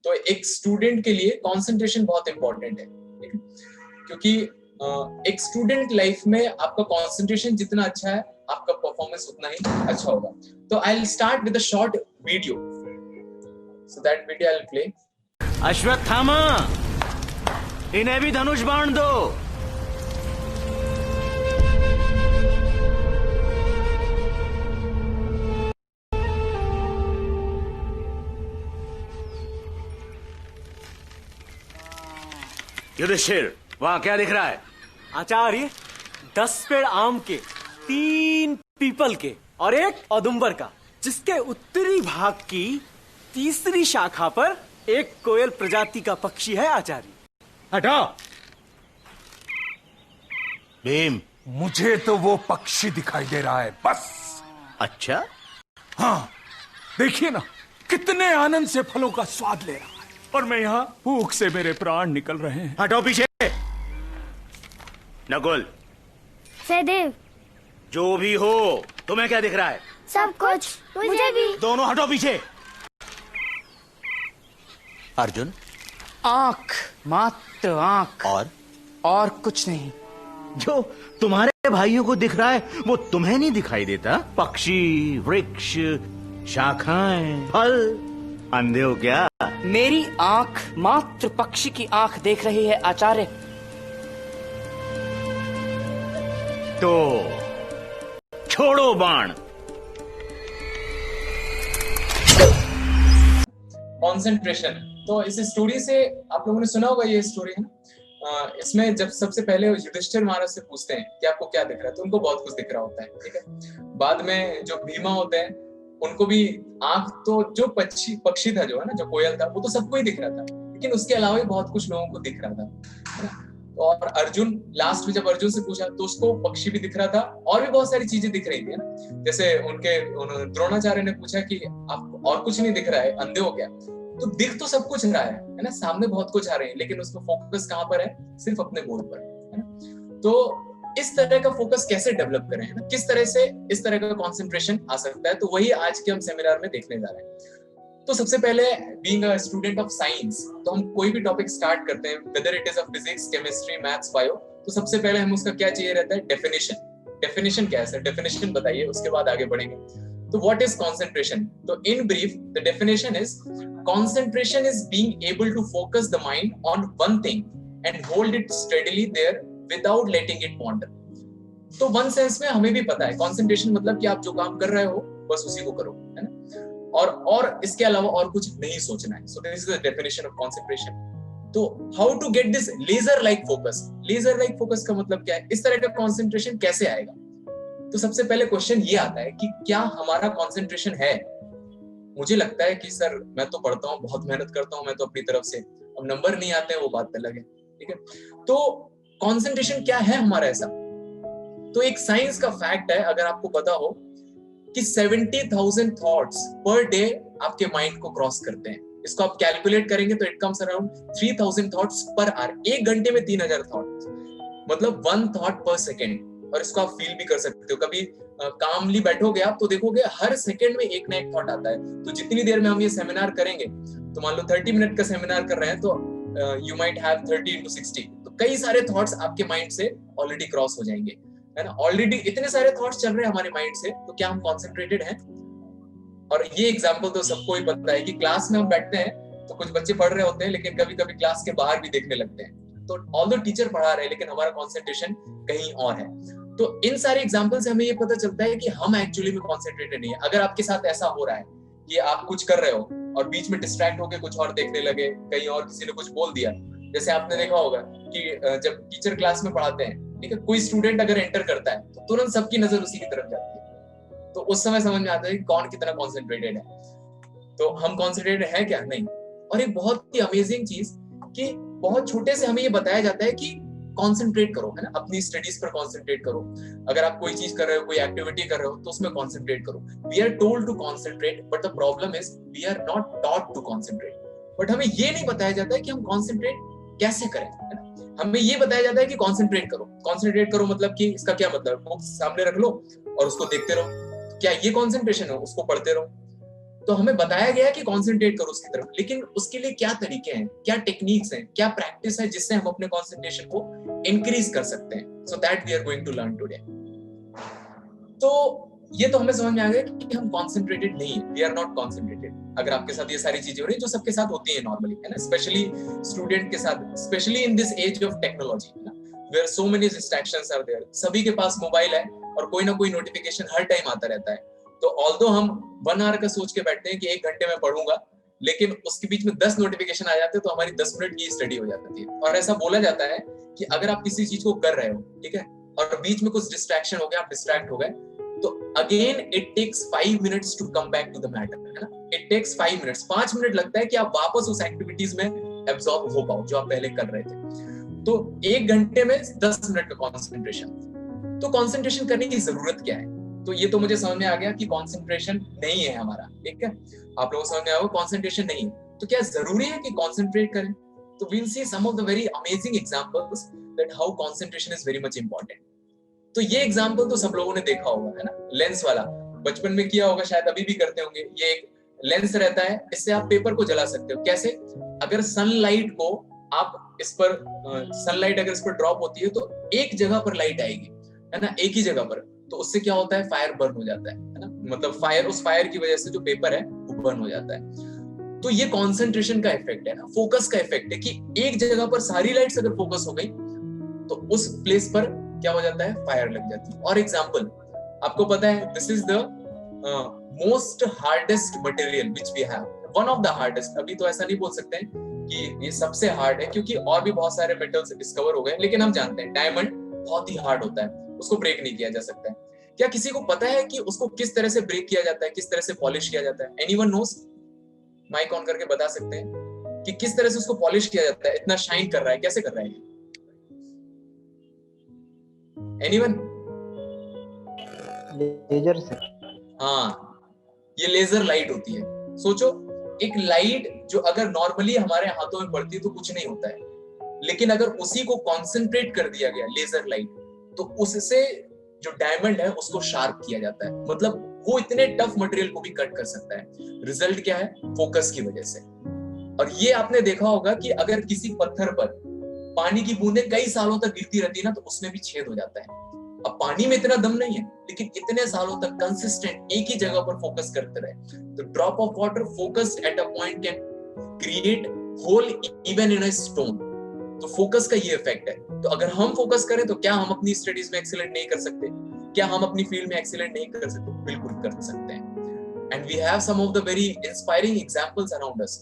तो एक स्टूडेंट के लिए कंसंट्रेशन बहुत इंपॉर्टेंट है, ठीक है? क्योंकि एक स्टूडेंट लाइफ में आपका कंसंट्रेशन जितना अच्छा है, आपका परफॉर्मेंस उतना ही अच्छा होगा। तो I will start with a short video, so that video I will play. Ashwatthama, इन्हें भी धनुष बाण दो। युधिष्ठिर, वहां क्या दिख रहा है? आचार्य, 10 पेड़ आम के, 3 पीपल के और 1 औदुंबर का, जिसके उत्तरी भाग की तीसरी शाखा पर एक कोयल प्रजाति का पक्षी है आचार्य। हटाओ। भीम, मुझे तो वो पक्षी दिखाई दे रहा है बस। अच्छा? हाँ, देखिए ना, कितने आनंद से फलों का स्वाद ले रहा है, और मैं यहाँ भूख से मेरे प्राण निकल रहे हैं। हटो पीछे। नकुल, सहदेव, जो भी हो, तुम्हें क्या दिख रहा है? सब कुछ मुझे भी। दोनों हटो पीछे। अर्जुन? आंख, मात्र आंख, और कुछ नहीं। जो तुम्हारे भाइयों को दिख रहा है वो तुम्हें नहीं दिखाई देता? पक्षी, वृक्ष, शाखाएं, फल, अंधे हो क्या? मेरी आंख मात्र पक्षी की आंख देख रही है आचार्य। तो छोड़ो बाण। कंसंट्रेशन। तो इस स्टोरी से आप लोगों ने सुना होगा, ये स्टोरी है ना। इसमें जब सबसे पहले युधिष्ठिर महाराज से पूछते हैं कि आपको क्या दिख रहा है, तो उनको बहुत कुछ दिख रहा होता है, ठीक है। बाद में जो भीमा होते हैं उनको भी आंख, तो जो पक्षी था, जो है ना, जो कोयल था, वो तो सबको ही दिख रहा था, लेकिन उसके अलावा भी बहुत कुछ लोगों को दिख रहा था, है ना। और अर्जुन, लास्ट में जब अर्जुन से पूछा तो उसको पक्षी भी दिख रहा था और भी बहुत सारी चीजें दिख रही थी, है ना। जैसे द्रोणाचार्य ने पूछा कि आपको और कुछ नहीं दिख रहा है, अंधे हो क्या? तो दिख तो सब कुछ रहा है ना, सामने बहुत कुछ आ रहे हैं, लेकिन उसमें फोकस कहाँ पर है? सिर्फ अपने गोल पर, है ना। तो इस तरह का फोकस कैसे डेवलप करें, है ना, किस तरह से इस तरह का कंसंट्रेशन आ सकता है, तो वही आज के हम सेमिनार में देखने जा रहे हैं। तो सबसे पहले, being a student of science, तो हम कोई भी टॉपिक स्टार्ट करते हैं, whether it is a physics, chemistry, maths, bio, तो सबसे पहले हम उसका क्या चाहिए रहता है? डेफिनेशन। डेफिनेशन क्या है सर? डेफिनेशन बताइए, उसके बाद आगे बढ़ेंगे। तो व्हाट इज कंसंट्रेशन? तो in brief, the definition is concentration is being able to focus the mind on one thing and hold it steadily there without letting it wander. तो वन सेंस में हमें भी पता है कंसंट्रेशन मतलब कि आप जो काम कर रहे हो बस उसी को करो, है ना, और इसके अलावा और कुछ नहीं सोचना है। So this is the definition of concentration. तो how to get this laser like focus? Laser like focus का मतलब क्या है? इस तरह का कंसंट्रेशन कैसे आएगा? तो सबसे पहले क्वेश्चन ये आता है कि क्या हमारा कंसंट्रेशन है? मुझे लगता है कि सर मैं तो पढ़ता हूँ, बहुत मेहनत करता हूँ मैं तो अपनी तरफ से, अब नंबर नहीं आते हैं वो बात अलग है, ठीक है। तो कंसंट्रेशन क्या है हमारा ऐसा? तो एक साइंस का फैक्ट है, अगर आपको पता हो, कि 70,000 थॉट्स पर डे आपके माइंड को क्रॉस करते हैं। इसको आप कैलकुलेट करेंगे तो it comes around 3000 thoughts per hour. एक घंटे में 3000 थॉट्स, मतलब 1 थॉट पर सेकेंड। और इसको आप फील भी कर सकते हो, कभी कामली बैठोगे आप तो देखोगे हर सेकंड में एक ना एक थॉट आता है। तो जितनी देर में हम ये सेमिनार करेंगे, तो मान लो 30 मिनट का सेमिनार कर रहे हैं, तो यू माइट हैव 30 into 60, तो कई सारे थॉट्स आपके माइंड से ऑलरेडी क्रॉस हो जाएंगे, है ना। ऑलरेडी इतने सारे थॉट्स चल रहे हैं हमारे माइंड से, तो क्या हम कॉन्सेंट्रेटेड हैं? और ये एग्जाम्पल तो सबको ही पता है कि क्लास में हम बैठते हैं तो कुछ बच्चे पढ़ रहे होते हैं, लेकिन कभी कभी क्लास के बाहर भी देखने लगते हैं। तो ऑल्दो टीचर पढ़ा रहे हैं, लेकिन हमारा कॉन्सेंट्रेशन कहीं और है। तो इन सारे एग्जांपल से हमें ये पता चलता है कि हम एक्चुअली में कॉन्सेंट्रेटेड नहीं है। अगर आपके साथ ऐसा हो रहा है कि आप कुछ कर रहे हो और बीच में डिस्ट्रैक्ट होकर कुछ और देखने लगे, कहीं और किसी ने कुछ बोल दिया, जैसे आपने देखा होगा कि जब टीचर क्लास में पढ़ाते हैं, ठीक है, कोई स्टूडेंट अगर एंटर करता है तो तुरंत सबकी नजर उसी की तरफ जाती है। तो उस समय समझ में आता है कि कौन कितना कॉन्सेंट्रेटेड है। तो हम कॉन्सेंट्रेटेड है क्या? नहीं। और एक बहुत ही अमेजिंग चीज कि बहुत छोटे से हमें ये बताया जाता है कि कॉन्सेंट्रेट करो, है ना, अपनी स्टडीज पर कॉन्सेंट्रेट करो। अगर आप कोई चीज कर रहे हो, कोई एक्टिविटी कर रहे हो, तो उसमें कॉन्सेंट्रेट करो। We are told to concentrate, but the problem is we are not taught to concentrate. But हमें ये नहीं बताया जाता है कि हम कॉन्सेंट्रेट कैसे करें, है ना। हमें ये बताया जाता है कि कॉन्सेंट्रेट करो। कॉन्सेंट्रेट करो मतलब कि इसका क्या मतलब? बुक सामने रख लो और उसको देखते रहो। क्या ये कॉन्सेंट्रेशन है? उसको पढ़ते रहो। तो हमें बताया गया कि कॉन्सेंट्रेट करो उसकी तरफ, लेकिन उसके लिए क्या तरीके हैं, क्या टेक्निक्स हैं, क्या प्रैक्टिस है जिससे हम अपने कॉन्सेंट्रेशन को इंक्रीज कर सकते हैं. So that we are going to learn today. तो ये तो हमें समझ में आ गया कि हम कॉन्सेंट्रेटेड नहीं है, वी आर नॉट कॉन्सेंट्रेटेड. अगर आपके साथ ये सारी चीजें हो रही है जो सबके साथ होती है नॉर्मली, है ना, स्पेशली स्टूडेंट के साथ, specially in this age of technology, है ना, where so many distractions are there. सभी के पास मोबाइल है और कोई ना कोई नोटिफिकेशन हर टाइम आता रहता है. तो ऑल्दो हम 1 आवर का सोच के बैठते हैं कि 1 घंटे में पढ़ूंगा, लेकिन उसके बीच में 10 नोटिफिकेशन आ जाते हैं तो हमारी 10 मिनट की स्टडी हो जाती है. और ऐसा बोला जाता है कि अगर आप किसी चीज को कर रहे हो, ठीक है, और बीच में कुछ डिस्ट्रैक्शन हो गया, आप डिस्ट्रैक्ट हो गए, तो again it takes 5 minutes to come back to the matter, है ना. इट टेक्स 5 मिनट्स, 5 मिनट लगता है कि आप वापस उस एक्टिविटीज में एब्जॉर्ब हो पाओ जो आप पहले कर रहे थे. तो 1 घंटे में 10 मिनट का कॉन्सेंट्रेशन. तो कॉन्सेंट्रेशन करने की जरूरत क्या है? तो ये तो मुझे समझ में आ गया कि कॉन्सेंट्रेशन नहीं है हमारा, ठीक है. आप लोगों को समझ में आया कॉन्सेंट्रेशन नहीं है, तो क्या जरूरी है कि कॉन्सेंट्रेट करें? तो we will see some of the very amazing examples that how concentration is very much important. तो ये एग्जांपल तो सब लोगों ने देखा होगा, है ना, लेंस वाला. बचपन में किया होगा, शायद अभी भी करते होंगे. ये एक लेंस रहता है, इससे आप पेपर को जला सकते हो. कैसे? अगर सनलाइट को आप इस पर सनलाइट अगर इस पर ड्रॉप होती है तो एक जगह पर लाइट आएगी, है ना, एक ही जगह पर. तो उससे क्या होता है? फायर बर्न हो जाता है ना, मतलब फायर, उस फायर की वजह से जो पेपर है वो बर्न हो जाता है. तो ये कॉन्सेंट्रेशन का इफेक्ट है ना, फोकस का इफेक्ट है कि एक जगह पर सारी लाइट्स अगर फोकस हो गई तो उस प्लेस पर क्या हो जाता है? फायर लग जाती है. और एग्जांपल आपको पता है, this is the most hardest material which we have, one of the hardest. अभी तो ऐसा नहीं बोल सकते हैं कि ये सबसे हार्ड है, क्योंकि और भी बहुत सारे मेटल्स डिस्कवर हो गए, लेकिन हम जानते हैं डायमंड बहुत ही हार्ड होता है, उसको ब्रेक नहीं किया जा सकता है. क्या किसी को पता है कि उसको किस तरह से ब्रेक किया जाता है, किस तरह से पॉलिश किया जाता है? Anyone nose? माइक ऑन करके बता सकते हैं कि किस तरह से उसको पॉलिश किया जाता है? इतना शाइन कर रहा है, कैसे कर रहा है? एनीवन? लेजर से. हाँ, ये लेजर लाइट होती है. सोचो, एक लाइट जो अगर नॉर्मली हमारे हाथों में पड़ती है तो कुछ नहीं होता है, लेकिन अगर उसी को कॉन्सेंट्रेट कर दिया गया, लेजर लाइट, तो उससे जो डायमंड है उसको शार्प किया जाता है. मतलब वो इतने टफ मटेरियल को भी कट कर सकता है. रिजल्ट क्या है? फोकस की वजह से. और ये आपने देखा होगा कि अगर किसी पत्थर पर पानी की बूंदें कई सालों तक गिरती रहती है ना, तो उसमें भी छेद हो जाता है. अब पानी में इतना दम नहीं है, लेकिन इतने सालों तक कंसिस्टेंट एक ही जगह पर फोकस करते रहे, तो drop of water focused at a point can create hole even in a stone. तो फोकस का ये इफेक्ट है. तो अगर हम फोकस करें तो क्या हम अपनी स्टडीज में एक्सीलेंट नहीं कर सकते? क्या हम अपनी फील्ड में एक्सीलेंट नहीं कर सकते? बिल्कुल कर सकते हैं. And we have some of the very inspiring examples around us.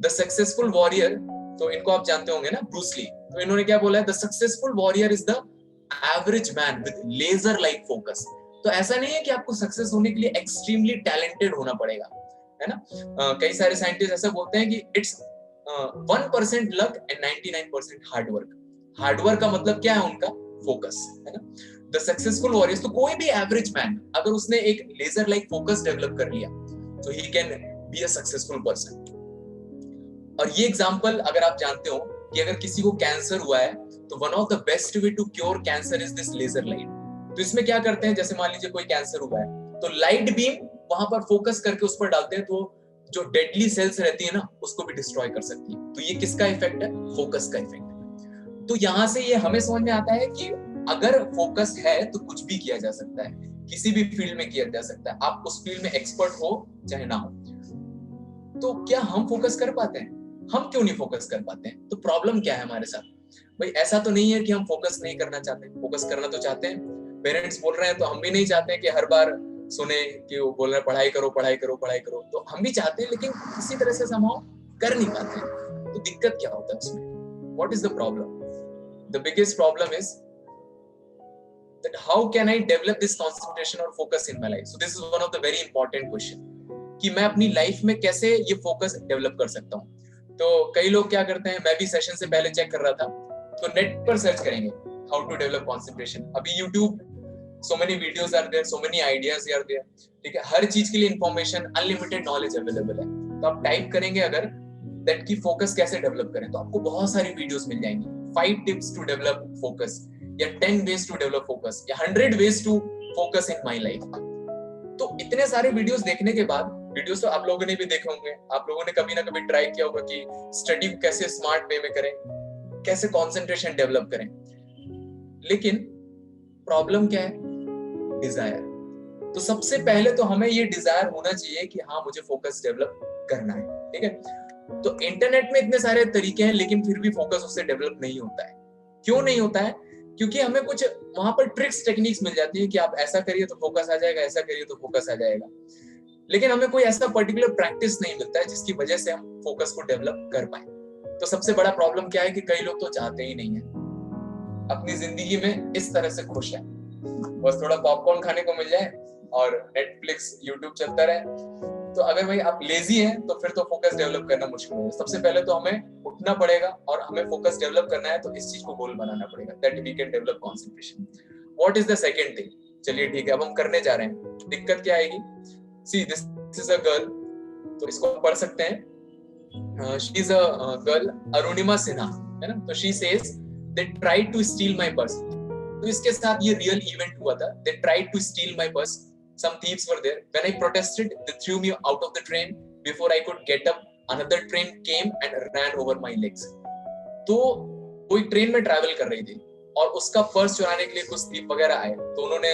The successful warrior, तो इनको आप जानते होंगे ना, ब्रूस ली. तो इन्होंने क्या बोला है? The successful warrior is the average man with laser like focus. तो ऐसा नहीं है कि आपको सक्सेस होने के लिए एक्सट्रीमली टैलेंटेड होना पड़ेगा, है ना. कई सारे साइंटिस्ट ऐसा बोलते हैं कि it's 1% luck and 99% hard work. Hard work का मतलब क्या है? उनका फोकस, है ना. द सक्सेसफुल वॉरियर्स, तो कोई भी एवरेज मैन अगर उसने एक लेजर लाइक फोकस डेवलप कर लिया तो he can be a successful person. और ये एग्जांपल अगर आप जानते हो कि अगर किसी को कैंसर हुआ है तो one of the best way to cure cancer is this laser light. तो इसमें क्या करते हैं? जैसे मान लीजिए कोई कैंसर हुआ है तो लाइट बीम वहां पर फोकस करके उस पर डालते हैं, तो जो डेडली सेल्स रहती है ना उसको भी डिस्ट्रॉय कर सकती है. तो ये किसका इफेक्ट है? फोकस का इफेक्ट है. तो यहां से ये हमें समझ में आता है कि अगर फोकस है तो कुछ भी किया जा सकता है, किसी भी फील्ड में किया जा सकता है, आप उस फील्ड में एक्सपर्ट हो चाहे ना हो. तो क्या हम फोकस कर पाते हैं? हम क्यों नहीं फोकस कर पाते हैं? तो प्रॉब्लम क्या है हमारे साथ? भाई ऐसा तो नहीं है कि हम फोकस नहीं करना चाहते, फोकस करना तो चाहते हैं. पेरेंट्स बोल रहे हैं तो हम भी नहीं चाहते कि हर बार सुने कि वो बोल रहे हैं पढ़ाई करो पढ़ाई करो पढ़ाई करो. तो हम भी चाहते हैं, लेकिन किसी तरह से हम कर नहीं पाते हैं. तो दिक्कत क्या होता है उसमें? What is the problem? The biggest problem is that how can I develop this concentration or focus in my life? So this is one of the very important question कि मैं अपनी लाइफ में कैसे ये फोकस डेवलप कर सकता हूँ. तो कई लोग क्या करते हैं, मैं भी सेशन से पहले चेक कर रहा था, तो नेट पर सर्च करेंगे हाउ टू डेवलप कॉन्सेंट्रेशन. अभी YouTube, so many videos are there, so many ideas are there, ठीक है. हर चीज के लिए इंफॉर्मेशन, अनलिमिटेड नॉलेज अवेलेबल है. तो आप टाइप करेंगे अगर दैट की फोकस कैसे डेवलप करें, तो आपको बहुत सारी वीडियोस मिल जाएंगी. 5 टिप्स टू डेवलप फोकस, या 10 ways to develop focus, या 100 ways to focus in my life. तो इतने सारे वीडियोस देखने के बाद वीडियोस तो आप लोगों ने भी देखे होंगे, आप लोगों ने कभी ना कभी ट्राई किया होगा कि स्टडी को कैसे स्मार्ट वे में करें, कैसे कंसंट्रेशन डेवलप करें। लेकिन प्रॉब्लम क्या है? डिजायर। तो सबसे पहले तो हमें ये डिजायर होना चाहिए कि हाँ मुझे फोकस डेवलप करना है, ठीक है। तो इंटरनेट में इतने सारे तरीके हैं लेकिन फिर भी फोकस उससे डेवलप नहीं होता है। क्यों नहीं होता है? क्योंकि हमें कुछ वहां पर ट्रिक्स टेक्निक्स मिल जाती है कि आप ऐसा करिए तो फोकस आ जाएगा, ऐसा करिए तो फोकस आ जाएगा, लेकिन हमें कोई ऐसा पर्टिकुलर प्रैक्टिस नहीं मिलता है जिसकी वजह से हम फोकस को डेवलप कर पाए। तो सबसे बड़ा प्रॉब्लम क्या है कि कई लोग तो चाहते ही नहीं है, अपनी जिंदगी में इस तरह से खुश है, बस थोड़ा पॉपकॉर्न खाने को मिल जाए और नेटफ्लिक्स यूट्यूब चलता रहे। तो अगर भाई आप लेजी हैं तो फिर तो फोकस डेवलप करना मुश्किल है। सबसे पहले तो हमें उठना पड़ेगा और हमें फोकस डेवलप करना है तो इस चीज को गोल बनाना पड़ेगा, that we can develop concentration. What is the second thing? चलिए ठीक है, अब हम करने जा रहे हैं। दिक्कत क्या आएगी? See this is a girl, तो इसको पढ़ सकते हैं। She is a girl, Arunima Sinha, है ना। तो she says they tried to steal my purse. तो इसके साथ ये रियल इवेंट हुआ था। They tried to steal my purse, some thieves were there. When I protested, they threw me out of the train. Before I could get up, another train came and ran over my legs. तो कोई train में travel कर रही थी और उसका purse चुराने के लिए कुछ थीफ वगैरह आए, तो उन्होंने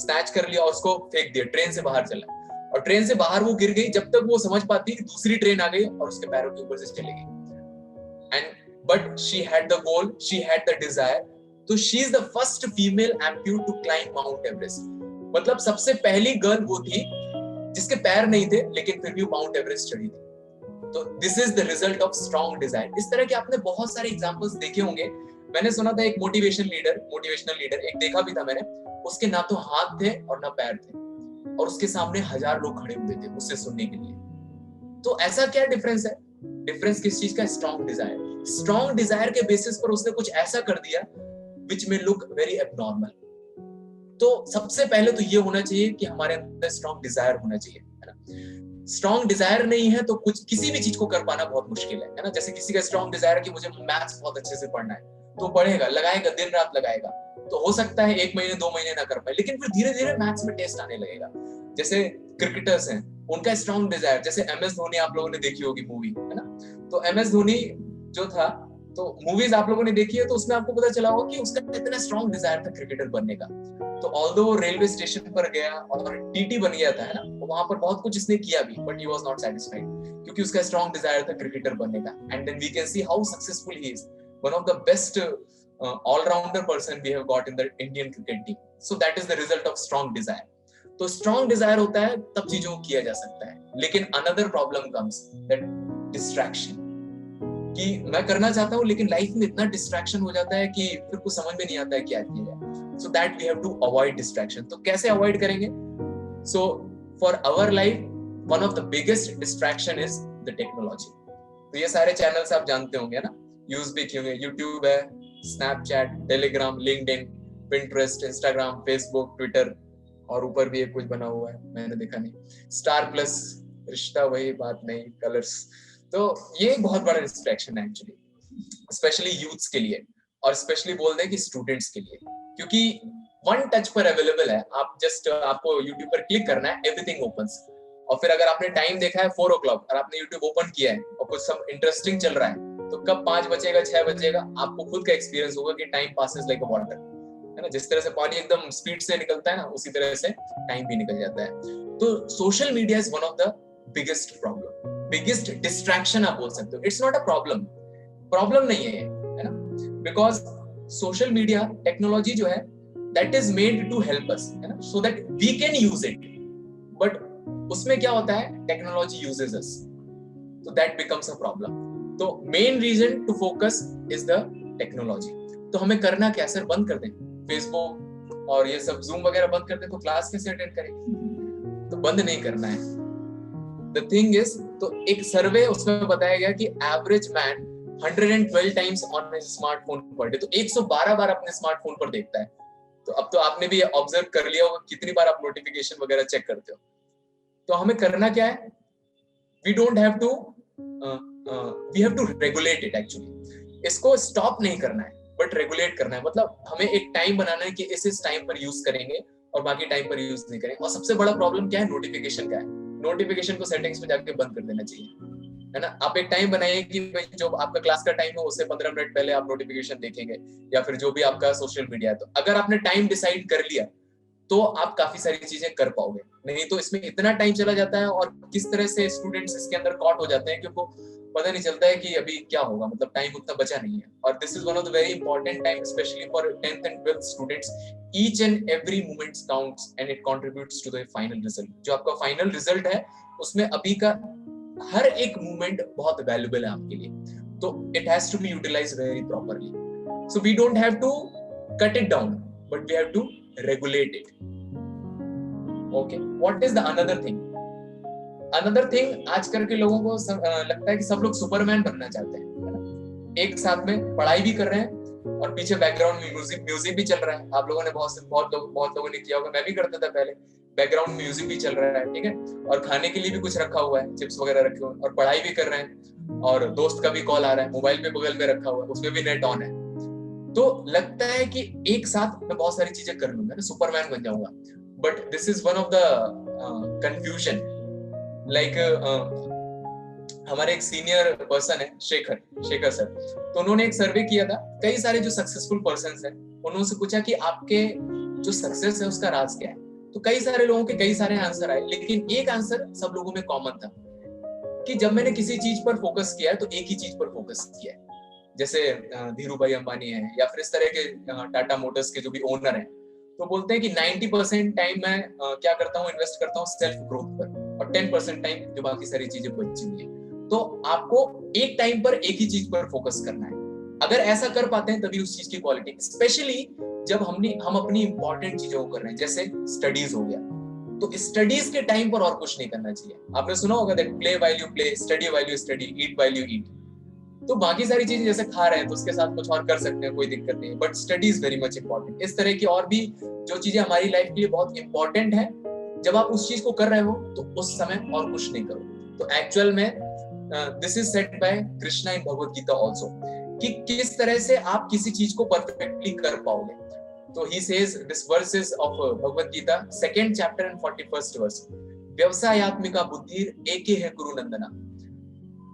स्नैच कर लिया और उसको फेंक दिया, ट्रेन से बाहर चला, और ट्रेन से बाहर वो गिर गई। जब तक वो समझ पाती कि दूसरी ट्रेन आ गई और उसके पैरों के ऊपर से चली गई। And but she had the goal, she had the desire. तो she is the first female amputee to climb Mount Everest. मतलब सबसे पहली गर्ल वो थी जिसके पैर नहीं थे लेकिन फिर भी माउंट एवरेस्ट चढ़ी थी। तो this is the result of strong Dzire. इस तरह के आपने बहुत सारे एग्जांपल्स देखे होंगे। मैंने सुना था एक मोटिवेशनल लीडर एक देखा भी था मैंने, उसके ना तो हाथ थे और ना पैर थे और उसके सामने 1000 लोग खड़े हुए थे उससे सुनने के लिए। तो ऐसा क्या डिफरेंस है? डिफरेंस किस चीज का? Strong Dzire. स्ट्रॉन्ग डिजायर के बेसिस पर उसने कुछ ऐसा कर दिया विच में लुक वेरी एबनॉर्मल। तो सबसे पहले तो ये होना चाहिए कि हमारे अंदर स्ट्रॉन्ग डिजायर होना चाहिए, है ना। स्ट्रॉन्ग डिजायर नहीं है तो कुछ किसी भी चीज को कर पाना बहुत मुश्किल है ना। जैसे किसी का स्ट्रॉन्ग डिजायर है कि मुझे मैथ्स बहुत अच्छे से पढ़ना है, तो पढ़ेगा, लगाएगा, दिन रात लगाएगा, तो हो सकता है 1 महीने 2 महीने ना कर पाए, लेकिन फिर धीरे धीरे मैथ्स में टेस्ट आने लगेगा। जैसे क्रिकेटर्स हैं, उनका स्ट्रॉन्ग डिजायर, जैसे MS धोनी, आप लोगों ने देखी होगी मूवी, है ना। तो MS धोनी जो था, तो मूवीज आप लोगों ने देखी है तो उसमें आपको पता चला होगा कि उसका कितना स्ट्रॉन्ग डिजायर था क्रिकेटर बनने का। तो ऑल्दो वो रेलवे स्टेशन पर गया और टीटी बन गया था, है ना, तो वहां पर बहुत कुछ इसने किया भी, but he was not satisfied क्योंकि उसका स्ट्रॉन्ग डिजायर था क्रिकेटर बनने का। And then we can see how successful he is, one of the best allrounder person we have got in the Indian cricket team. So that is the result of strong desire. तो strong desire होता है तब चीजों को किया जा सकता है। लेकिन another problem comes, that distraction, कि मैं करना चाहता हूं लेकिन लाइफ में इतना डिस्ट्रैक्शन हो जाता है कि फिर कुछ समझ में नहीं आता है क्या किया जाए। So that we have to avoid distraction. तो कैसे अवॉइड करेंगे? So for our life, one of the biggest distraction is the technology. तो ये सारे चैनल्स आप जानते होंगे ना, यूज भी किए होंगे। यूट्यूब है, Snapchat, Telegram, LinkedIn, Pinterest, Instagram, Facebook, Twitter, और ऊपर भी एक कुछ बना हुआ है, मैंने देखा नहीं, स्टार प्लस, रिश्ता वही बात नहीं, कलर्स। तो ये एक बहुत बड़ा डिस्ट्रैक्शन है एक्चुअली, स्पेशली यूथ्स के लिए, और स्पेशली बोल दें कि स्टूडेंट्स के लिए, क्योंकि वन टच पर अवेलेबल है। आप जस्ट, आपको यूट्यूब पर क्लिक करना है, एवरीथिंग ओपन्स। और फिर अगर आपने टाइम देखा है 4 o'clock और आपने यूट्यूब ओपन किया है और कुछ सब इंटरेस्टिंग चल रहा है, तो कब 5 बजेगा, 6 बजेगा, आपको खुद का एक्सपीरियंस होगा कि टाइम पासेस लाइक अ वाटर, है ना। जिस तरह से पानी एकदम स्पीड से निकलता है ना, उसी तरह से टाइम भी निकल जाता है। तो social media is one of the biggest problem, biggest distraction आप बोल सकते हो। इट्स नॉट अ प्रॉब्लम नहीं है, है ना, बिकॉज सोशल मीडिया टेक्नोलॉजी जो है that is made to help us, है ना, so that we can use it. But उसमें क्या होता है, टेक्नोलॉजी यूजेस अस, तो दैट बिकम्स अ प्रॉब्लम। तो main reason to focus is the technology. तो हमें करना क्या? सर बंद कर दें फेसबुक और ये सब, जूम वगैरह बंद कर दें तो क्लास कैसे अटेंड करेंगे? तो बंद नहीं करना है। द थिंग इज, तो एक सर्वे उसमें बताया गया कि average man 112 times on his smartphone per day, तो 112 बार अपने स्मार्टफोन पर देखता है। तो अब तो आपने भी ऑब्जर्व कर लिया होगा कितनी बार आप नोटिफिकेशन वगैरह चेक करते हो। तो हमें करना क्या है? We don't have to, we have to regulate it actually. इसको स्टॉप नहीं करना है बट रेगुलेट करना है। मतलब हमें एक टाइम बनाना है कि इस टाइम पर यूज करेंगे और बाकी टाइम पर यूज नहीं करेंगे। और सबसे बड़ा प्रॉब्लम क्या है? नोटिफिकेशन का है। नोटिफिकेशन को सेटिंग्स में जाके बंद कर देना चाहिए, है ना। आप एक टाइम बनाइए कि भाई जो आपका क्लास का टाइम है उससे 15 मिनट पहले आप नोटिफिकेशन देखेंगे, या फिर जो भी आपका सोशल मीडिया है। तो अगर आपने टाइम डिसाइड कर लिया तो आप काफी सारी चीजें कर पाओगे। नहीं तो इसमें इतना टाइम चला जाता है और किस तरह से स्टूडेंट्स इसके अंदर कॉट हो जाते हैं कि उनको पता नहीं चलता है कि अभी क्या होगा, मतलब टाइम उतना बचा नहीं है। और this is one of the very important time specially for 10th and 12th students. Each and every moment counts and it contributes to the final result. जो आपका फाइनल रिजल्ट है उसमें अभी का हर एक मूवमेंट बहुत वैल्यूएबल है आपके लिए, तो it has to be utilised very properly. So we don't have to cut it down but we have to regulate it. Okay, what is the another thing? Another thing, आजकल के लोगों को लगता है कि सब लोग सुपरमैन बनना चाहते हैं, है ना। एक साथ में पढ़ाई भी कर रहे हैं और पीछे बैकग्राउंड में म्यूजिक भी चल रहा है। आप लोगों ने बहुत लोगों ने किया होगा, मैं भी करता था पहले। बैकग्राउंड म्यूजिक भी चल रहा है, ठीक है, और खाने के लिए भी कुछ रखा हुआ है, चिप्स वगैरह रखे हुए हैं, और पढ़ाई भी कर रहे हैं, और दोस्त का भी कॉल आ रहा है, मोबाइल पे बगल में रखा हुआ है, उसमें भी नेट ऑन है। तो लगता है कि एक साथ मैं बहुत सारी चीजें कर लूंगा ना, सुपरमैन बन जाऊंगा। But this is one of the confusion. Like हमारे एक सीनियर पर्सन है शेखर सर, तो उन्होंने एक सर्वे किया था, कई सारे जो सक्सेसफुल पर्संस हैं उन्होंने पूछा कि आपके जो सक्सेस है उसका राज क्या है। तो कई सारे लोगों के कई सारे आंसर आए, लेकिन एक आंसर सब लोगों में कॉमन था कि जब मैंने किसी चीज पर फोकस किया है तो एक ही चीज पर फोकस किया है। जैसे धीरू भाई अंबानी है या फिर इस तरह के टाटा मोटर्स के जो भी ओनर हैं, तो बोलते हैं कि 90% टाइम मैं क्या करता हूँ, इन्वेस्ट करता हूँ सेल्फ ग्रोथ पर, और 10% टाइम जो बाकी सारी चीजें बची हुई है। तो आपको एक टाइम पर एक ही चीज पर फोकस करना है। अगर ऐसा कर पाते हैं तभी उस चीज की क्वालिटी, स्पेशली जब हम अपनी इंपॉर्टेंट चीजों को कर रहे हैं, जैसे स्टडीज हो गया, तो स्टडीज के टाइम पर और कुछ नहीं करना चाहिए। आपने सुना होगा that play while you play, study while you study, eat while you eat. तो बाकी सारी चीजें जैसे खा रहे हैं तो उसके साथ कुछ और कर सकते हैं, कोई दिक्कत नहीं है, but study is very much important. इस तरह की और भी जो चीजें हमारी लाइफ के लिए बहुत इंपॉर्टेंट है, जब आप उस चीज को कर रहे हो तो उस समय और कुछ नहीं करो। तो एक्चुअल में this is said by Krishna in Bhagavad Gita also, कि किस तरह से आप किसी चीज को परफेक्टली कर पाओगे। तो he says this verses of Bhagavad Gita 2nd chapter and 41st verse, व्यवसायात्मिका बुद्धिर एके है कुरु नंदना।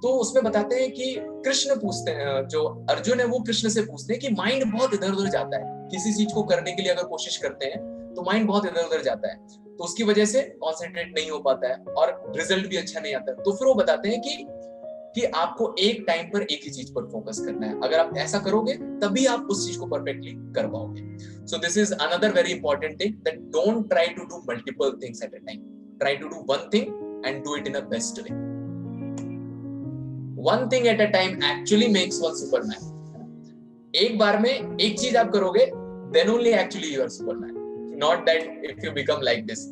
तो उसमें बताते हैं कि कृष्ण पूछते हैं, जो अर्जुन है वो कृष्ण से पूछते हैं कि माइंड बहुत इधर उधर जाता है, किसी चीज को करने के लिए अगर कोशिश करते हैं तो माइंड बहुत इधर उधर जाता है, तो उसकी वजह से कॉन्सेंट्रेट नहीं हो पाता है और रिजल्ट भी अच्छा नहीं आता है। तो फिर वो बताते हैं कि आपको एक टाइम पर एक ही चीज पर फोकस करना है। अगर आप ऐसा करोगे तभी आप उस चीज को परफेक्टली कर पाओगे। So this is another very important thing, that don't try to do multiple things at a time. Try to do one thing and do it in a best way. One thing at a time actually makes one Superman. एक बार में एक चीज आप करोगे, then only actually you are Superman. Not that if you become like this.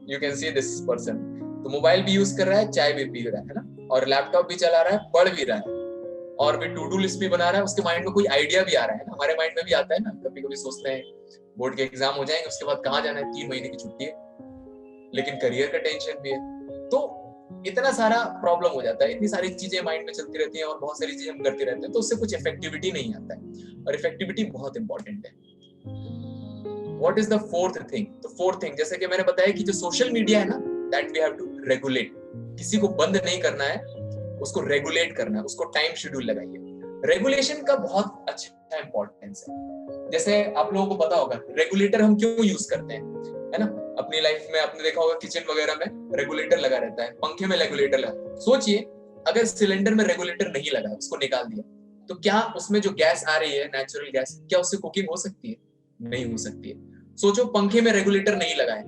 You can see this person. तो mobile भी use कर रहा है, चाय भी पी रहा है ना, और लैपटॉप भी चला रहा है, पढ़ भी रहा है, और भी टू डू लिस्ट भी बना रहा है। उसके माइंड में कोई आइडिया भी आ रहा है ना, हमारे माइंड में भी आता है ना, कभी कभी सोचते हैं बोर्ड के एग्जाम हो जाएंगे, उसके बाद कहाँ जाना है, 3 महीने की छुट्टी है, लेकिन करियर का टेंशन भी है। तो इतना सारा प्रॉब्लम हो जाता है, इतनी सारी चीजें माइंड में चलती रहती हैं और बहुत सारी चीजें हम करते रहते हैं, तो उससे कुछ इफेक्टिविटी नहीं आता है, और इफेक्टिविटी बहुत इंपॉर्टेंट है। What is the fourth thing? तो फोर्थ थिंग, जैसे कि मैंने बताया कि जो सोशल मीडिया है ना, that we have to regulate. किसी को बंद नहीं करना है, उसको रेगुलेट करना है, उसको टाइम शेड्यूल लगाइए। रेगुलेशन का बहुत अच्छा इंपॉर्टेंस है। जैसे आप लोगों को पता होगा रेगुलेटर हम क्यों यूज करते हैं, है ना, अपनी लाइफ में आपने देखा होगा किचन वगैरह में रेगुलेटर लगा रहता है, पंखे में रेगुलेटर लगा। सोचिए अगर सिलेंडर में रेगुलेटर नहीं लगा, उसको निकाल दिया, तो क्या उसमें जो गैस आ रही है, नेचुरल गैस, क्या उससे कुकिंग हो सकती है? नहीं हो सकती है। सोचो पंखे में रेगुलेटर नहीं लगा है,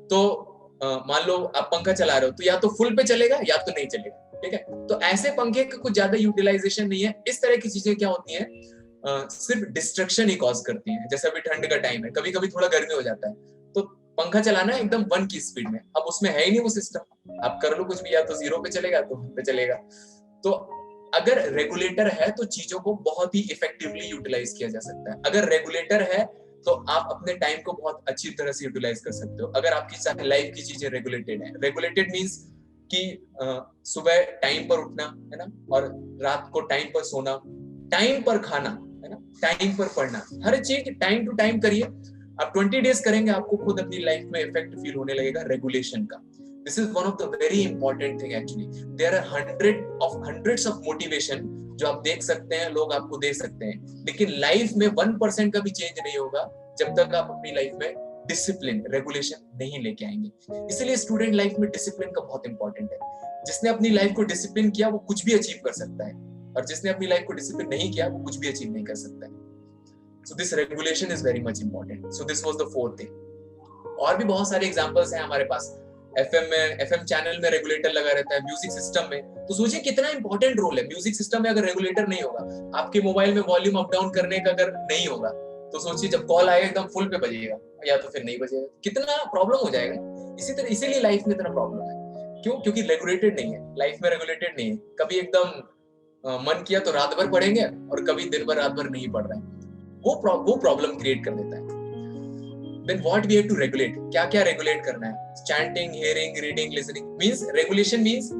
तो मान लो आप पंखा चला रहे हो, तो या तो फुल पे चलेगा या तो नहीं चलेगा, ठीक है। तो ऐसे पंखे का कुछ ज्यादा यूटिलाइजेशन नहीं है। इस तरह की चीजें क्या होती हैं, सिर्फ डिस्ट्रक्शन ही कॉज करती हैं। जैसे अभी ठंड का टाइम है, कभी कभी थोड़ा गर्मी हो जाता है, तो पंखा चलाना है एकदम 1 की स्पीड में, अब उसमें है ही नहीं वो सिस्टम, आप कर लो कुछ भी, या तो 0 पे चलेगा तो 1 पे चलेगा। तो अगर रेगुलेटर है तो चीजों को बहुत ही इफेक्टिवली यूटिलाइज किया जा सकता है। अगर रेगुलेटर है तो आप अपने टाइम को बहुत अच्छी तरह से यूटिलाइज कर सकते हो। अगर आपकी लाइफ की चीजें रेगुलेटेड है, रेगुलेटेड मींस कि सुबह टाइम पर उठना, है ना, और रात को टाइम पर सोना, टाइम पर खाना, है ना, टाइम पर पढ़ना, हर चीज टाइम टू टाइम करिए। आप 20 डेज करेंगे, आपको खुद अपनी लाइफ में इफेक्ट फील होने लगेगा रेगुलेशन का। This is one of the very important thing actually. There are hundreds of motivation जो आप देख सकते हैं, लोग आपको दे सकते हैं, लेकिन लाइफ में 1% का भी चेंज नहीं होगा जब तक आप अपनी लाइफ में डिसिप्लिन, रेगुलेशन नहीं लेके आएंगे। इसलिए स्टूडेंट लाइफ में डिसिप्लिन का बहुत इंपॉर्टेंट है। जिसने अपनी लाइफ को डिसिप्लिन किया वो कुछ भी अचीव कर सकता है, और जिसने अपनी लाइफ को डिसिप्लिन नहीं किया वो कुछ भी अचीव नहीं कर सकता है। So this regulation is very much important. So this was the fourth thing. और भी बहुत सारे एग्जांपल्स हैं हमारे पास। एफएम चैनल में रेगुलेटर लगा रहता है, म्यूजिक सिस्टम में, तो सोचिए कितना इंपॉर्टेंट रोल है। म्यूजिक सिस्टम में अगर रेगुलेटर नहीं होगा, आपके मोबाइल में वॉल्यूम अप डाउन करने का अगर नहीं होगा, तो सोचिए जब कॉल आएगा एकदम फुल पे बजेगा या तो फिर नहीं बजेगा, कितना प्रॉब्लम हो जाएगा। इसीलिए लाइफ में इतना प्रॉब्लम है। क्यों? क्योंकि रेगुलेटेड नहीं है, लाइफ में रेगुलेटेड नहीं है। कभी एकदम मन किया तो रात भर पढ़ेंगे और कभी दिन भर रात भर नहीं पढ़ रहे हैं, वो प्रॉब्लम क्रिएट कर देता है। Then what we have to regulate? क्या क्या रेगुलेट करना है? Chanting, hearing, reading, listening means regulation means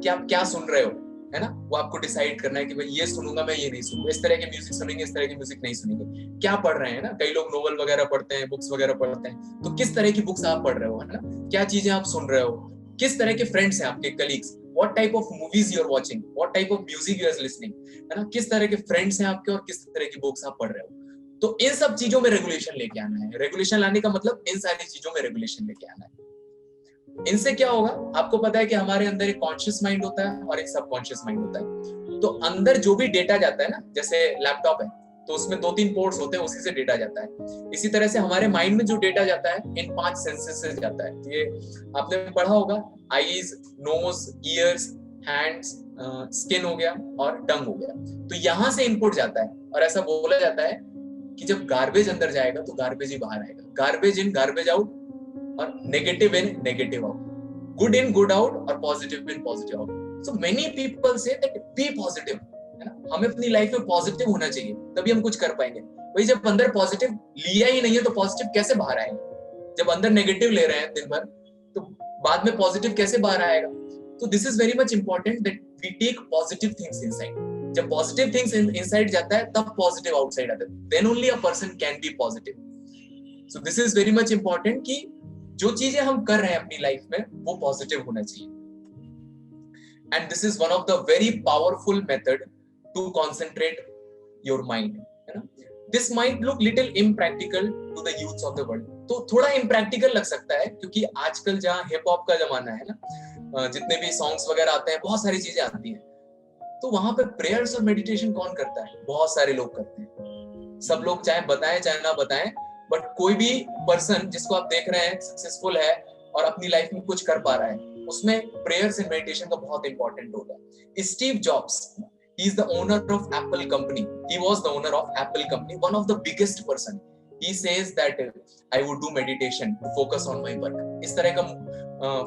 कि आप क्या सुन रहे हो, है ना? वो आपको डिसाइड करना है कि भाई ये सुनूंगा मैं, ये नहीं सुनूंगा, इस तरह के म्यूजिक सुनेंगे, इस तरह की म्यूजिक नहीं सुनेंगे। क्या पढ़ रहे हैं ना, कई लोग नोवेल वगैरह पढ़ते हैं, बुक्स वगैरह पढ़ते हैं, तो किस तरह की बुक्स आप पढ़ रहे हो, है ना? क्या चीजें आप सुन रहे हो, किस तरह के फ्रेंड्स हैं आपके, colleagues, what type of movies you are watching, what type of music you are listening, है ना? किस तरह के फ्रेंड्स हैं आपके और किस तरह की बुक्स आप पढ़ रहे हो। तो इन सब चीजों में रेगुलेशन लेके आना है। रेगुलेशन लाने का मतलब इन सारी चीजों में रेगुलेशन लेके आना है। इनसे क्या होगा, आपको पता है कि हमारे अंदर एक कॉन्शियस माइंड होता है और एक सबकॉन्शियस माइंड होता है। तो अंदर जो भी डेटा जाता है ना, जैसे लैपटॉप है तो उसमें 2-3 पोर्ट्स होते हैं, उसी से डेटा जाता है। इसी तरह से हमारे माइंड में जो डेटा जाता है इन 5 सेंसेस से जाता है। ये आपने पढ़ा होगा, eyes, nose, ears, hands, skin हो गया और टंग हो गया। तो यहां से इनपुट जाता है, और ऐसा बोला जाता है कि जब गार्बेज अंदर जाएगा तो गार्बेज ही बाहर आएगा। गार्बेज इन, गार्बेज आउट, और negative in, negative out, good in, good out, और positive in, positive out. So many people say that be positive, है ना? हमें अपनी लाइफ में पॉजिटिव होना चाहिए, तभी हम कुछ कर पाएंगे। भाई जब अंदर पॉजिटिव लिया ही नहीं है तो पॉजिटिव कैसे बाहर आएगा? जब अंदर नेगेटिव ले रहे हैं दिन भर, तो बाद में पॉजिटिव कैसे बाहर आएगा? तो this is very much important that we take positive things inside. जब पॉजिटिव थिंग्स इनसाइड जाता है तब पॉजिटिव आउटसाइड आता है, then only a person can be positive. So this is very much important कि जो चीजें हम कर रहे हैं अपनी लाइफ में वो पॉजिटिव होना चाहिए। And this is one of the very powerful method to concentrate your mind, है ना? This might look little impractical to the youths of the world. तो थोड़ा इम्प्रैक्टिकल लग सकता है, क्योंकि आजकल जहाँ हिप हॉप का जमाना है ना, जितने भी सॉन्ग्स वगैरह आते हैं, बहुत सारी चीजें आती हैं, तो वहां पे प्रेयर्स और मेडिटेशन कौन करता है? बहुत सारे लोग करते हैं। सब लोग चाहे बताएं चाहे ना बताएं, बट कोई भी पर्सन जिसको आप देख रहे हैं सक्सेसफुल है और अपनी लाइफ में कुछ कर पा रहा है, उसमें प्रेयर्स एंड मेडिटेशन का बहुत इंपॉर्टेंट रोल है। Steve jobs, he is the owner of Apple company. He was the owner of Apple company, one of the biggest person. He says that I would do meditation to focus on my work. इस तरह का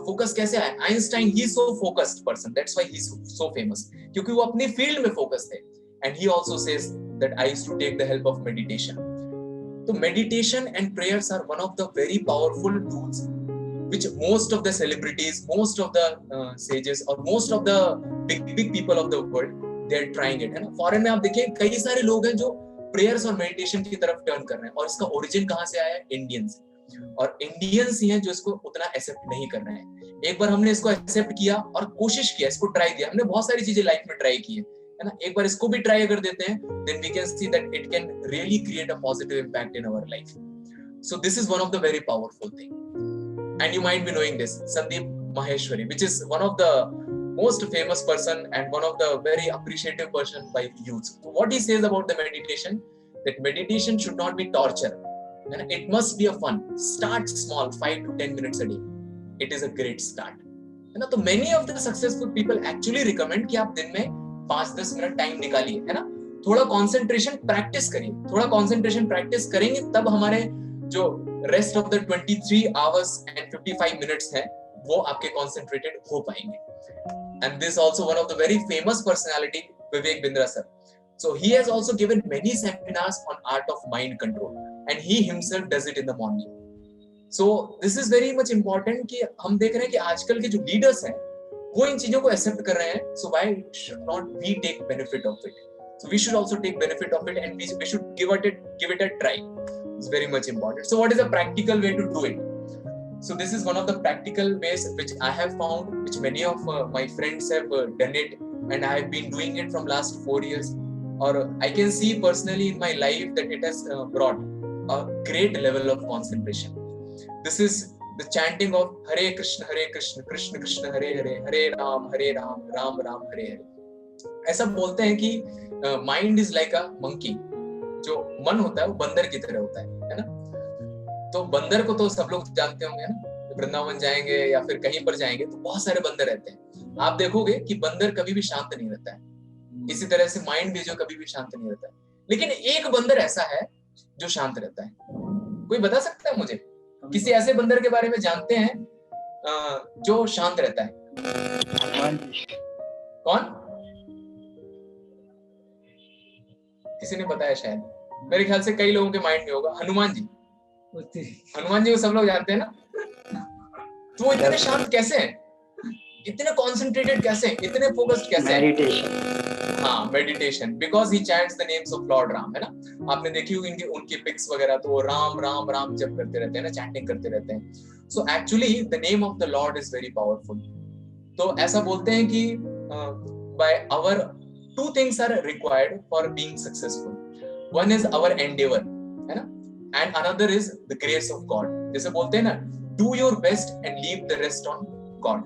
focus कैसे आया? Einstein, he is so focused person, that's why he is so famous, क्योंकि वो अपनी field में focus थे। And he also says that I used to take the help of meditation. तो meditation and prayers are one of the very powerful tools which most of the celebrities, most of the sages or most of the big people of the world they are trying it, है ना? Foreign में आप देखिए कई सारे लोग हैं जो प्रेयर्स और मेडिटेशन की तरफ टर्न कर रहे हैं, और इसका ओरिजिन कहाँ से आया है? इंडियन से। और इंडियंस ही हैं जो इसको उतना एक्सेप्ट नहीं कर रहे हैं। एक बार हमने इसको एक्सेप्ट किया और कोशिश किया, इसको ट्राई किया, हमने बहुत सारी चीजें लाइफ में ट्राई की है ना? एक बार इसको भी ट्राई अगर देते हैं, then we can see that it can really create a positive impact in our life. So this is one of the very powerful thing. And you might be knowing this, Sandeep Maheshwari, which is one of the most famous person and one of the very appreciative person by youth. So what he says about the meditation, that meditation should not be torture, and it must be a fun. Start small, 5 to 10 minutes a day. It is a great start. है ना? तो many of the successful people actually recommend कि आप दिन में 5-10 minute time निकालिए, है ना? थोड़ा कंसंट्रेशन प्रैक्टिस करिए। थोड़ा कंसंट्रेशन प्रैक्टिस करेंगे तब हमारे जो rest of the 23 hours and 55 minutes हैं वो आपके कंसंट्रेटेड हो पाएंगे। And this also one of the very famous personality, Vivek Bindra sir. So he has also given many seminars on art of mind control, and he himself does it in the morning. So this is very much important कि हम देख रहे हैं कि आजकल के जो leaders हैं वो इन चीजों को एक्सेप्ट कर रहे हैं. So why should not we take benefit of it? So we should also take benefit of it, and we should give it a try. It's very much important. So what is a practical way to do it? So this is one of the practical ways which I have found, which many of my friends have done it, and I have been doing it from last 4 years. Or I can see personally in my life that it has brought a great level of concentration. This is the chanting of Hare Krishna, Krishna Krishna, Hare Hare, Hare Ram, Ram Ram, Hare Hare. ऐसा बोलते हैं कि mind is like a monkey. जो मन होता है वो बंदर की तरह होता है ना. तो बंदर को तो सब लोग जानते होंगे ना. वृंदावन जाएंगे या फिर कहीं पर जाएंगे तो बहुत सारे बंदर रहते हैं. आप देखोगे कि बंदर कभी भी शांत नहीं रहता है. इसी तरह से माइंड भी जो कभी भी शांत नहीं रहता है. लेकिन एक बंदर ऐसा है जो शांत रहता है. कोई बता सकता है मुझे किसी ऐसे बंदर के बारे में जानते हैं जो शांत रहता है? कौन? किसी ने बताया शायद. मेरे ख्याल से कई लोगों के माइंड में होगा. हनुमान जी. हनुमान जी को सब लोग जानते हैं ना. तो वो इतने शांत कैसे हैं? इतने कॉन्सेंट्रेटेड कैसे हैं? इतने फोकस्ड कैसे हैं? मेडिटेशन. हाँ, meditation. Because he chants the names of Lord Ram, है ना. आपने देखी होगी उनकी पिक्स वगैरह, तो वो राम राम राम जप करते रहते हैं ना, चैंटिंग करते रहते हैं. So actually the name of the Lord is very powerful. तो ऐसा बोलते हैं कि by our two things are required for being successful. One is our endeavor, है ना, and another is the grace of God. जैसे बोलते हैं ना, do your best and leave the rest on God.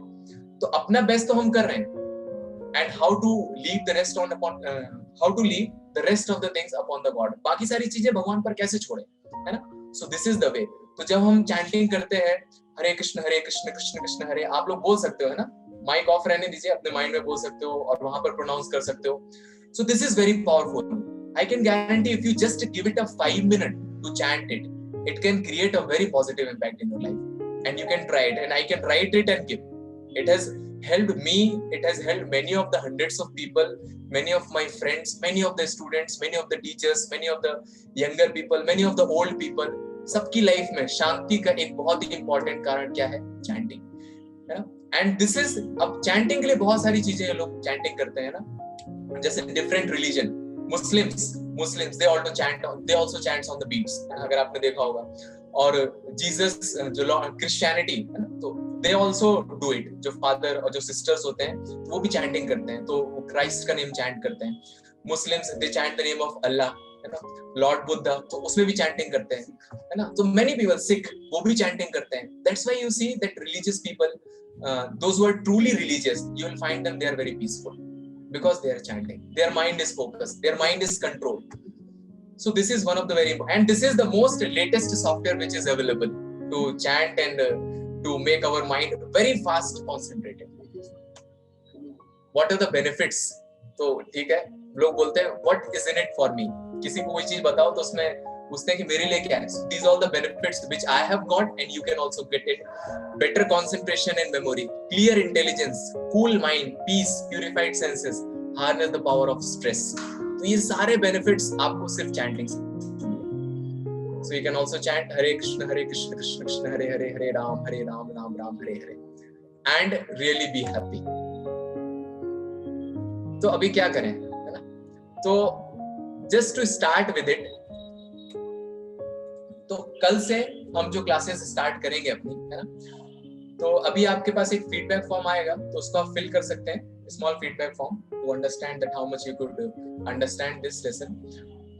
तो अपना बेस्ट तो हम कर रहे हैं, and how to leave the rest on upon how to leave the rest of the things upon the God. बाकी सारी चीजें भगवान पर कैसे छोड़े, है ना. So this is the way. तो जब हम चैंटिंग करते हैं हरे कृष्ण कृष्ण कृष्ण हरे, आप लोग बोल सकते हो, है ना. माइक ऑफ रहने दीजिए, अपने माइंड में बोल सकते हो और वहां पर प्रोनाउंस कर सकते हो. So this is very powerful. I can guarantee if you just give it a 5 minute to chant it, it can create a very positive impact in your life. And you can try it, and I can write it and give. It has helped me, it has helped many of the hundreds of people, many of my friends, many of the students, many of the teachers, many of the younger people, many of the old people. सबकी life में शांति का एक बहुत ही important कारण क्या है? Chanting, है ना. एंड दिस इज, अब चैंटिंग के लिए बहुत सारी चीजें लोग चैंटिंग करते हैं ना. जैसे different religion, Muslims they also chants on the beats, अगर आपने देखा होगा. और जीसस जो क्रिश्चियनिटी है ना, तो दे आल्सो डू इट. जो फादर और जो सिस्टर्स होते हैं तो वो भी चैंटिंग करते हैं, तो वो क्राइस्ट का नेम चैंट करते हैं. Muslims they chant the name of Allah, है ना. लॉर्ड बुद्धा, तो उसमें भी चैंटिंग करते हैं, है ना. तो मेनी पीपल, सिख, वो भी चैंटिंग करते हैं. That's why you see that religious people, those who are truly religious, you will find them, they are very peaceful because they are chanting. Their mind is focused, their mind is controlled. So this is one of the very important, and this is the most latest software which is available to chant and to make our mind very fast concentrated. What are the benefits? तो ठीक है, लोग बोलते हैं what is in it for me. किसी को कोई चीज बताओ तो उसमें पूछते हैं कि मेरे लिए क्या है. So these are all the benefits which I have got, and you can also get it. Better concentration and memory, clear intelligence, cool mind, peace, purified senses, harness the power of stress. तो ये सारे benefits आपको सिर्फ chanting से. So you can also chant Hare Krishna Krishna Krishna Hare Hare, Hare Ram Ram Ram Hare Hare, and really be happy. तो अभी क्या करें, है ना. तो just to start with it, तो कल से हम जो क्लासेस स्टार्ट करेंगे अपनी, है ना. तो अभी आपके पास एक फीडबैक फॉर्म आएगा, तो उसको आप फिल कर सकते हैं. Small feedback form to understand that how much you could understand this lesson.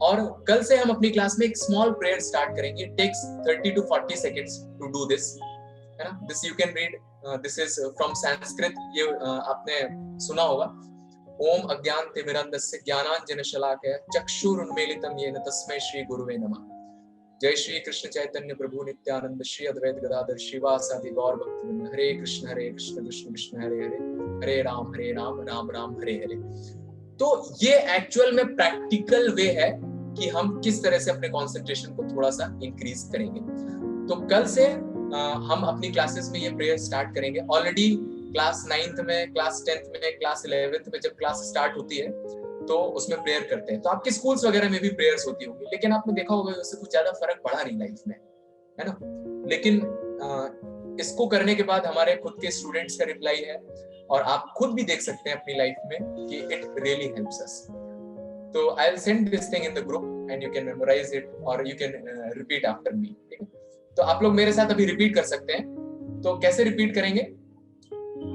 और कल से हम अपनी क्लास में एक स्मॉल प्रेयर स्टार्ट करेंगे. It takes 30 to 40 seconds to do this, है ना. This you can read, this is from Sanskrit. ये आपने सुना होगा. ओम अज्ञानतिमिरन्धस्य ज्ञानांजनशलाकया चक्षुरुन्मीलितं येन तस्मै श्री गुरुवे नमः. जय श्री कृष्ण चैतन्य प्रभु नित्यानंद श्री अद्वैत गदाधर श्रीवासादि गौर भक्तवृंद. हरे कृष्ण कृष्ण कृष्ण हरे हरे, हरे राम राम राम हरे हरे. तो ये एक्चुअल में प्रैक्टिकल वे है कि हम किस तरह से अपने कंसंट्रेशन को थोड़ा सा इंक्रीज करेंगे. तो कल से हम अपनी क्लासेस में ये प्रेयर स्टार्ट करेंगे. ऑलरेडी क्लास 9th में, क्लास 10th में, क्लास 11th में जब क्लास स्टार्ट होती है तो उसमें प्रेयर करते हैं. तो आपके स्कूल्स वगैरह में भी प्रेयर्स होती होंगी, लेकिन आपने देखा होगा उससे कुछ ज्यादा फर्क पड़ा नहीं लाइफ में, है ना. लेकिन इसको करने के बाद हमारे खुद के स्टूडेंट्स का रिप्लाई है, और आप खुद भी देख सकते हैं अपनी लाइफ में कि इट रियली हेल्प्स अस. तो I will send this thing in the group and you can memorise it और you can repeat after me. ठीक है, तो आप लोग मेरे साथ अभी रिपीट कर सकते हैं. तो कैसे रिपीट करेंगे?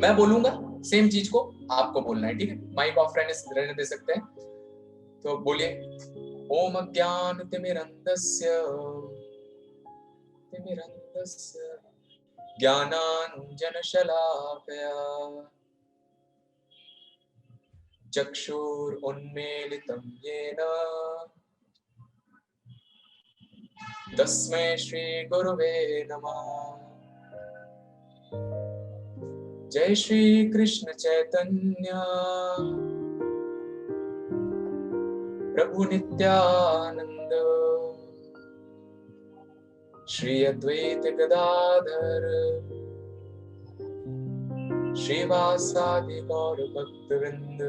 मैं बोलूंगा सेम चीज को आपको बोलना है, ठीक है? माइक ऑफ रहने दे सकते हैं। तो बोलिए, ओम अज्ञानतिमिरन्धस्य ज्ञानाञ्जनशलाकया चक्षुरुन्मीलितं येन तस्मै श्रीगुरुवे नमः। जय श्री कृष्ण चैतन्य प्रभु नित्यानंद श्री अद्वैत गदाधर श्रीवासादि गौर भक्तवृंद।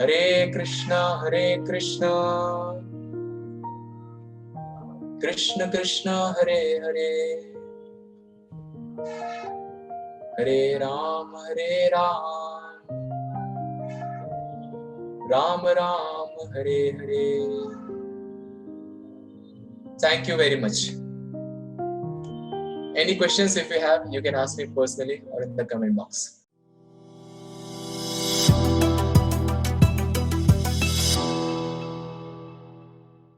हरे कृष्णा कृष्ण कृष्ण हरे हरे, हरे Ram Ram Ram Hare Hare. Thank you very much. Any questions if you have, you can ask me personally or in the comment box.